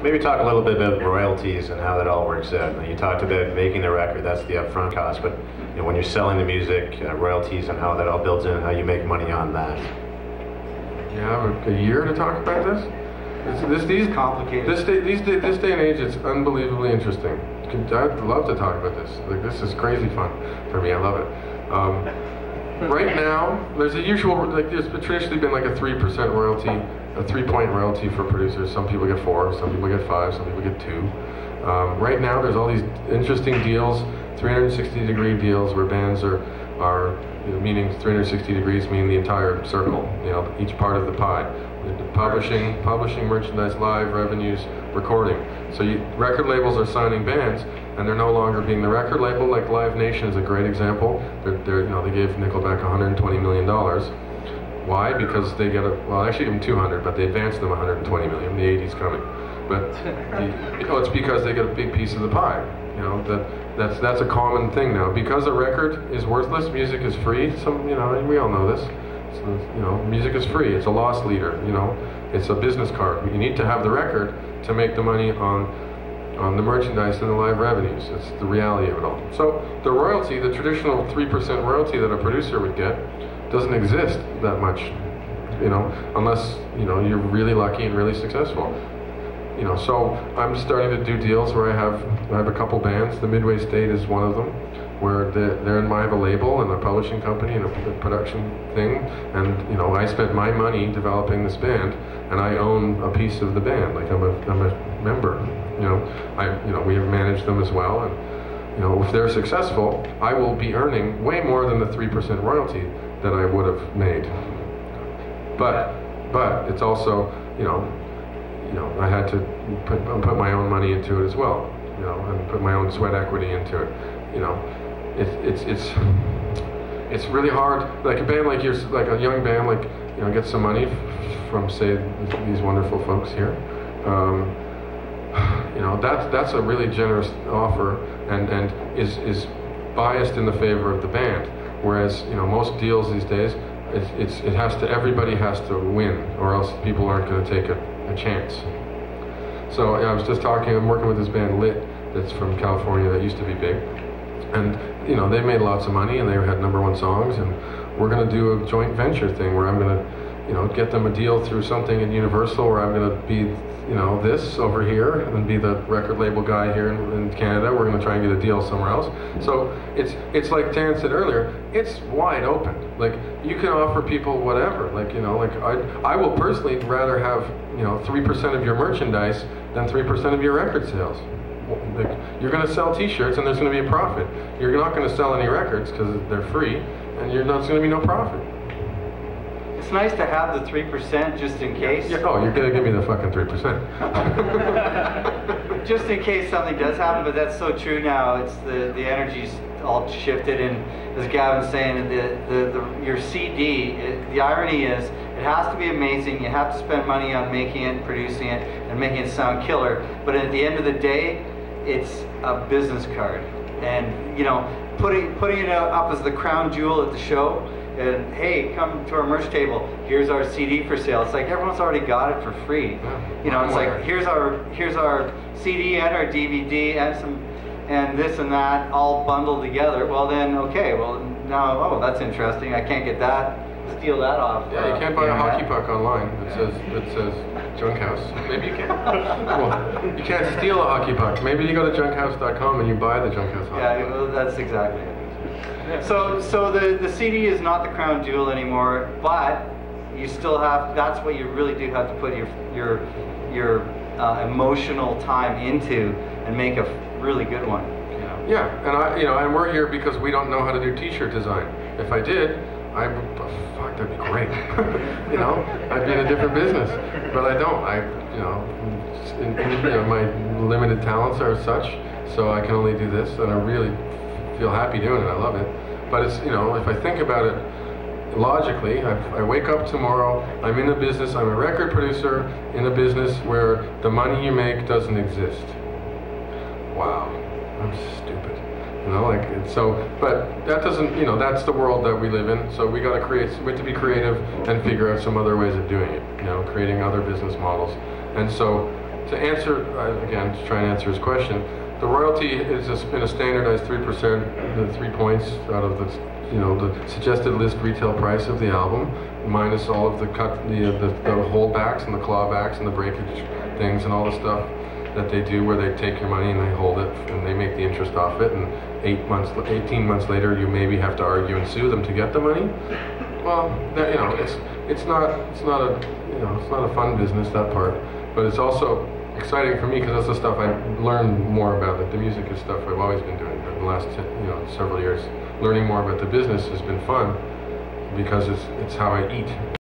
Maybe talk a little bit about royalties and how that all works out. You talked about making the record, that's the upfront cost, but when you're selling the music, royalties and how that all builds in and how you make money on that. You have a year to talk about this? These complicated. This day and age, it's unbelievably interesting. I'd love to talk about this. Like, this is crazy fun for me. I love it. Right now, there's a usual, like, there's traditionally been like a 3% royalty, a 3-point royalty for producers. Some people get 4, some people get 5, some people get 2. Right now, there's all these interesting deals, 360-degree deals where bands are meaning 360 degrees mean the entire circle, each part of the pie. Publishing, merchandise, live revenues, recording. So record labels are signing bands, and they're no longer being the record label. Like Live Nation is a great example. They gave Nickelback $120 million. Why? Because they get actually even 200, but they advanced them 120 million. The 80's coming, but it's because they get a big piece of the pie. That's a common thing now. Because a record is worthless, music is free. We all know this. So, music is free. It's a loss leader. It's a business card. You need to have the record to make the money on the merchandise and the live revenues. It's the reality of it all. So the royalty, the traditional 3% royalty that a producer would get, doesn't exist that much. Unless you're really lucky and really successful. So I'm starting to do deals where I have a couple bands. The Midway State is one of them, where I have a label and a publishing company and a production thing, and I spent my money developing this band, and I own a piece of the band. Like I'm a member. We have managed them as well, and if they're successful, I will be earning way more than the 3% royalty that I would have made. But it's also I had to put my own money into it as well, and put my own sweat equity into it. It's really hard. Like a band like yours, like a young band, like get some money from, say, these wonderful folks here. That's a really generous offer, and is biased in the favor of the band. Whereas most deals these days, everybody has to win, or else people aren't going to take a chance. So I was just I'm working with this band Lit that's from California that used to be big, and they made lots of money and they had #1 songs, and we're going to do a joint venture thing where I'm going to get them a deal through something in Universal, where I'm going to be this over here and be the record label guy here in Canada. We're going to try and get a deal somewhere else. So it's like Dan said earlier, it's wide open. Like, you can offer people whatever. Like, I will personally rather have 3% of your merchandise than 3% of your record sales. Like, you're going to sell T-shirts and there's going to be a profit. You're not going to sell any records because they're free, and there's going to be no profit. It's nice to have the 3% just in case. Yeah, you're going to give me the fucking 3%. Just in case something does happen, but that's so true now. It's the energy's all shifted, and as Gavin's saying, your CD, the irony is, it has to be amazing. You have to spend money on making it, producing it, and making it sound killer. But at the end of the day, it's a business card. And putting it up as the crown jewel at the show, and hey, come to our merch table, here's our CD for sale. It's like everyone's already got it for free. It's like here's our CD and our DVD and this and that all bundled together. Well then, okay, now, that's interesting. I can't get that, steal that off. Yeah, you can't buy a hockey puck online that says Junk House. Maybe you can. Well, you can't steal a hockey puck. Maybe you go to junkhouse.com and you buy the Junk House hockey puck. Yeah, well, that's exactly it. So the CD is not the crown jewel anymore, but you still have, that's what you really do have to put your emotional time into and make a really good one. Yeah, and and we're here because we don't know how to do T-shirt design. If I did, fuck, that'd be great. I'd be in a different business, but I don't. My limited talents are such, so I can only do this, and I really feel happy doing it. I love it. But it's, if I think about it logically, I wake up tomorrow, I'm in a business, I'm a record producer in a business where the money you make doesn't exist. Wow, I'm stupid. But that doesn't, that's the world that we live in. So we got to be creative and figure out some other ways of doing it. Creating other business models. And so to answer, again, to try and answer his question, the royalty is been a standardized 3%, the 3 points out of the, the suggested list retail price of the album, minus all of the the holdbacks and the clawbacks and the breakage things and all the stuff that they do where they take your money and they hold it and they make the interest off it, and 18 months later you maybe have to argue and sue them to get the money. Well, that, it's not a fun business, that part, but it's also exciting for me because that's the stuff I learn more about. Like the music is stuff I've always been doing for the last several years. Learning more about the business has been fun because it's how I eat.